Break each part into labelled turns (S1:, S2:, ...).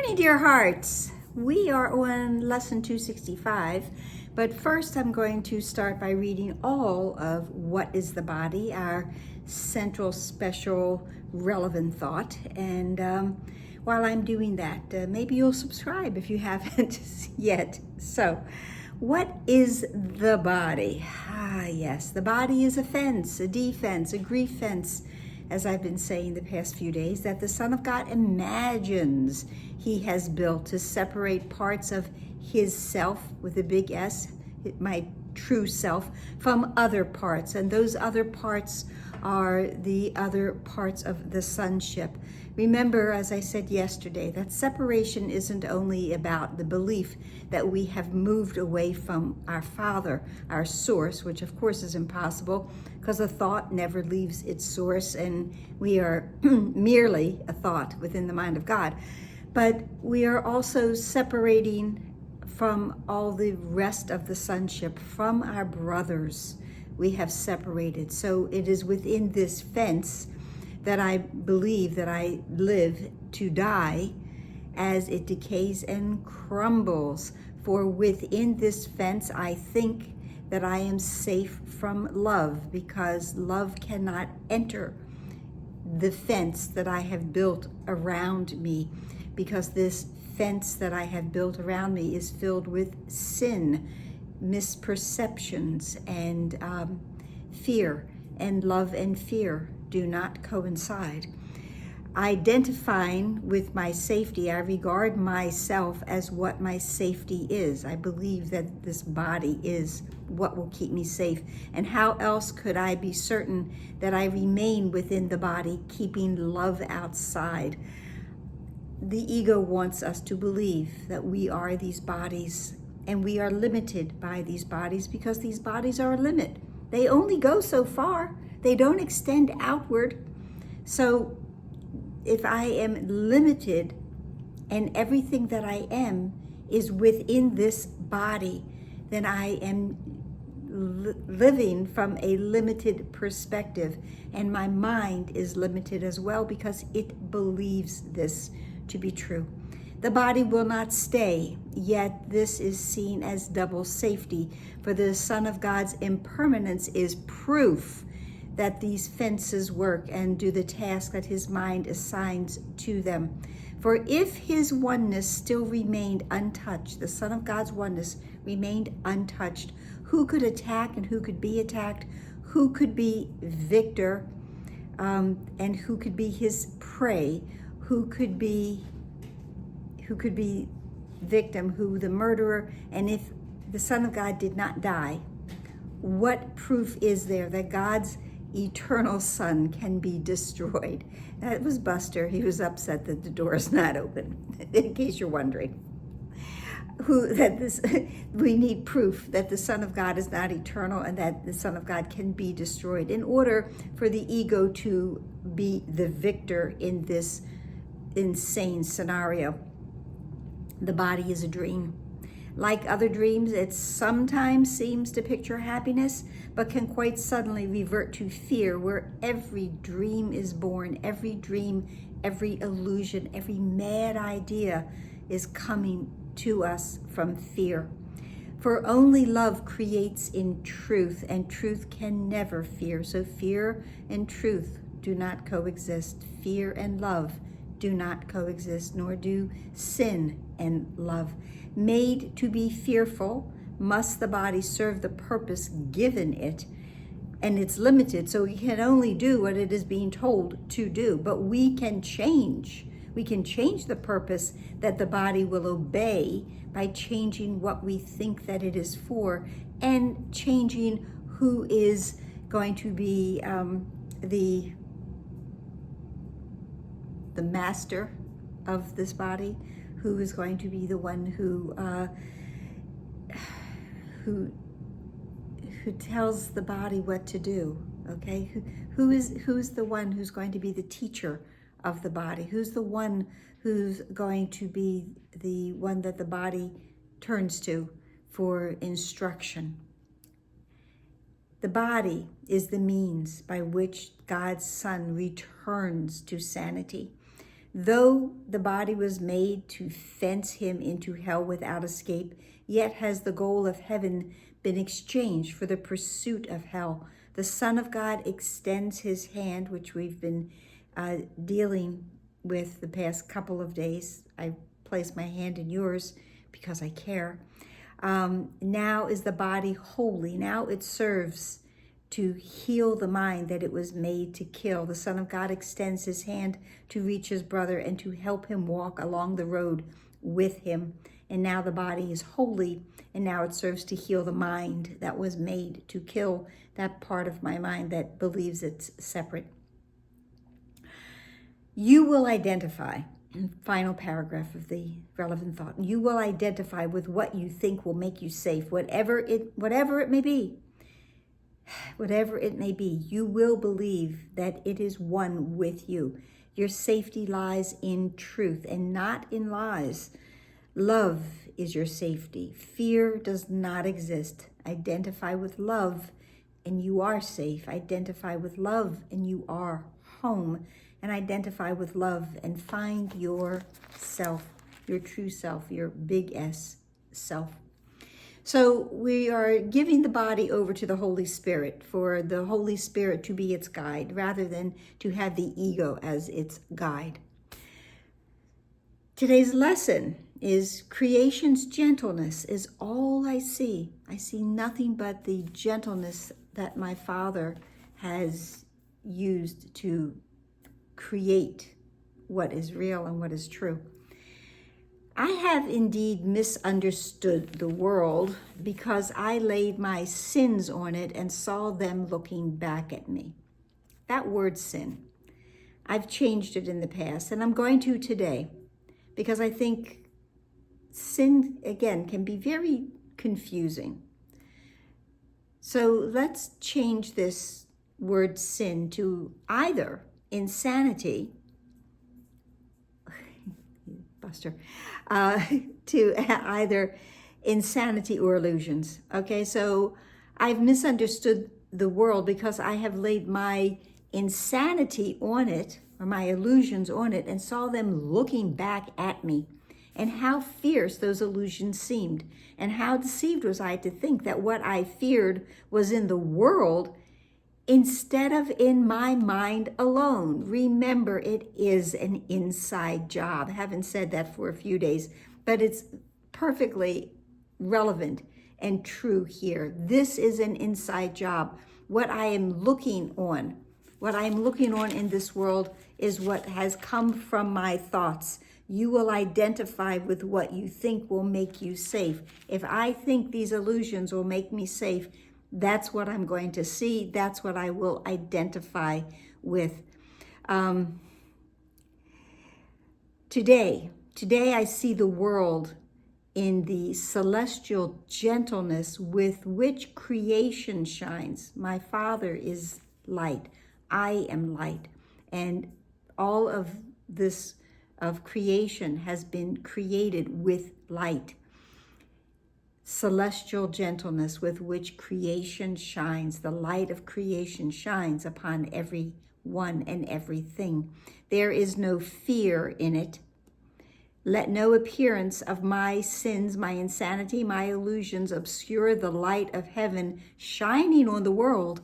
S1: morning, dear hearts. We are on lesson 265, but first I'm going to start by reading all of What is the Body, our central, special, relevant thought. And while I'm doing that, maybe you'll subscribe if you haven't yet. So, what is the body? Yes, the body is a fence, a defense, a grief fence, as I've been saying the past few days, that the Son of God imagines he has built to separate parts of his self, with a big S, my true self, from other parts. And those other parts are the other parts of the sonship. Remember, as I said yesterday, that separation isn't only about the belief that we have moved away from our Father, our source, which of course is impossible because a thought never leaves its source and we are merely a thought within the mind of God. But we are also separating from all the rest of the sonship, from our brothers. We have separated. So it is within this fence that I believe that I live to die as it decays and crumbles. For within this fence, I think that I am safe from love, because love cannot enter the fence that I have built around me, because this fence that I have built around me is filled with sin, misperceptions, and fear. And love and fear do not coincide. Identifying with my safety, I regard myself as what my safety is. I believe that this body is what will keep me safe. And how else could I be certain that I remain within the body, keeping love outside? The ego wants us to believe that we are these bodies, and we are limited by these bodies because these bodies are a limit. They only go so far. They don't extend outward. So if I am limited and everything that I am is within this body, then I am living from a limited perspective, and my mind is limited as well because it believes this to be true. The body will not stay, yet this is seen as double safety, for the Son of God's impermanence is proof that these fences work and do the task that his mind assigns to them. For if his oneness still remained untouched, the Son of God's oneness remained untouched, who could attack and who could be attacked? Who could be victor and who could be his prey? Who could be victim, who the murderer? And if the Son of God did not die, what proof is there that God's eternal Son can be destroyed? That was Buster. He was upset that the door is not open, in case you're wondering. We need proof that the Son of God is not eternal and that the Son of God can be destroyed in order for the ego to be the victor in this insane scenario. The body is a dream. Like other dreams, it sometimes seems to picture happiness, but can quite suddenly revert to fear, where every dream is born, every dream, every illusion, every mad idea is coming to us from fear. For only love creates in truth, and truth can never fear. So fear and truth do not coexist. Fear and love do not coexist, nor do sin and love. Made to be fearful, must the body serve the purpose given it, and it's limited, so it can only do what it is being told to do. But we can change. We can change the purpose that the body will obey by changing what we think that it is for, and changing who is going to be the master of this body, who is going to be the one who tells the body what to do. Okay, who's the one who's going to be the teacher of the body? Who's the one who's going to be the one that the body turns to for instruction? The body is the means by which God's Son returns to sanity. Though the body was made to fence him into hell without escape, yet has the goal of heaven been exchanged for the pursuit of hell. The Son of God extends his hand, which we've been dealing with the past couple of days. I place my hand in yours because I care. Now is the body holy. Now it serves to heal the mind that it was made to kill. The Son of God extends his hand to reach his brother and to help him walk along the road with him. And now the body is holy, and now it serves to heal the mind that was made to kill, that part of my mind that believes it's separate. You will identify, final paragraph of the relevant thought, you will identify with what you think will make you safe, whatever it may be. Whatever it may be, you will believe that it is one with you. Your safety lies in truth and not in lies. Love is your safety. Fear does not exist. Identify with love and you are safe. Identify with love and you are home. And identify with love and find yourself, your true self, your big S self. So we are giving the body over to the Holy Spirit for the Holy Spirit to be its guide rather than to have the ego as its guide. Today's lesson is creation's gentleness is all I see. I see nothing but the gentleness that my Father has used to create what is real and what is true. I have indeed misunderstood the world because I laid my sins on it and saw them looking back at me. That word sin, I've changed it in the past and I'm going to today because I think sin, again, can be very confusing. So let's change this word sin to either insanity, to either insanity or illusions. Okay, so I've misunderstood the world because I have laid my insanity on it, or my illusions on it, and saw them looking back at me. And how fierce those illusions seemed. And how deceived was I to think that what I feared was in the world instead of in my mind alone. Remember, it is an inside job. I haven't said that for a few days, but it's perfectly relevant and true here. This is an inside job. What I am looking on in this world is what has come from my thoughts. You will identify with what you think will make you safe. If I think these illusions will make me safe, that's what I'm going to see. That's what I will identify with. Today I see the world in the celestial gentleness with which creation shines. My Father is light. I am light. And all of this of creation has been created with light. Celestial gentleness with which creation shines. The light of creation shines upon everyone and everything. There is no fear in it. Let no appearance of my sins, my insanity, my illusions obscure the light of heaven shining on the world.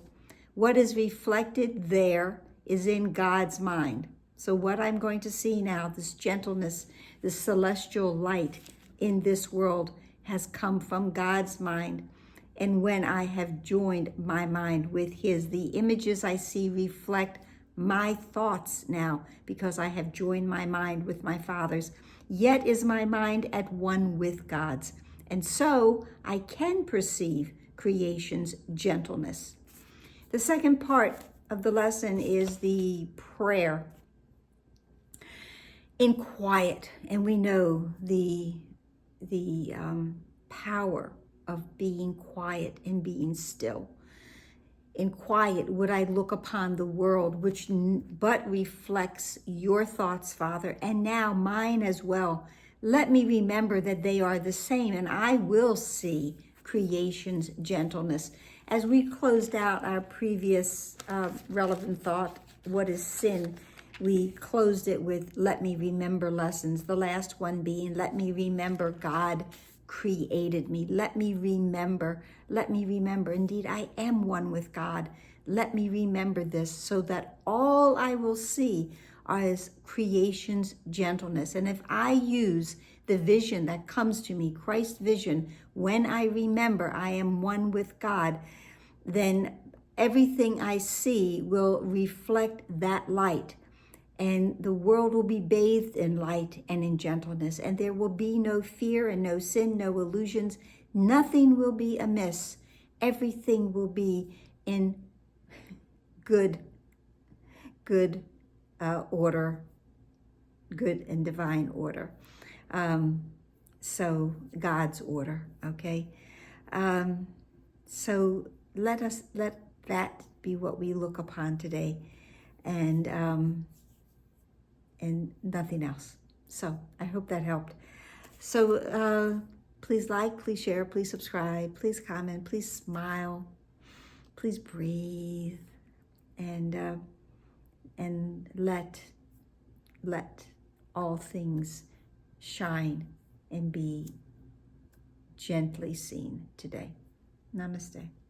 S1: What is reflected there is in God's mind. So what I'm going to see now, this gentleness, this celestial light in this world, has come from God's mind. And when I have joined my mind with his, the images I see reflect my thoughts now because I have joined my mind with my Father's. Yet is my mind at one with God's. And so I can perceive creation's gentleness. The second part of the lesson is the prayer in quiet. And we know the power of being quiet and being still. In quiet would I look upon the world, which but reflects your thoughts, Father, and now mine as well. Let me remember that they are the same, and I will see creation's gentleness. As we closed out our previous relevant thought, what is sin? we closed it with let me remember lessons. The last one being let me remember God created me. Let me remember. Let me remember. Indeed, I am one with God. Let me remember this so that all I will see is creation's gentleness. And if I use the vision that comes to me, Christ's vision, when I remember I am one with God, then everything I see will reflect that light. And the world will be bathed in light and in gentleness. And there will be no fear and no sin, no illusions. Nothing will be amiss. Everything will be in good order, good and divine order. So God's order, okay? So let that be what we look upon today, and nothing else. So I hope that helped. So please like, please share, please subscribe, please comment, please smile, please breathe, and let all things shine and be gently seen today. Namaste.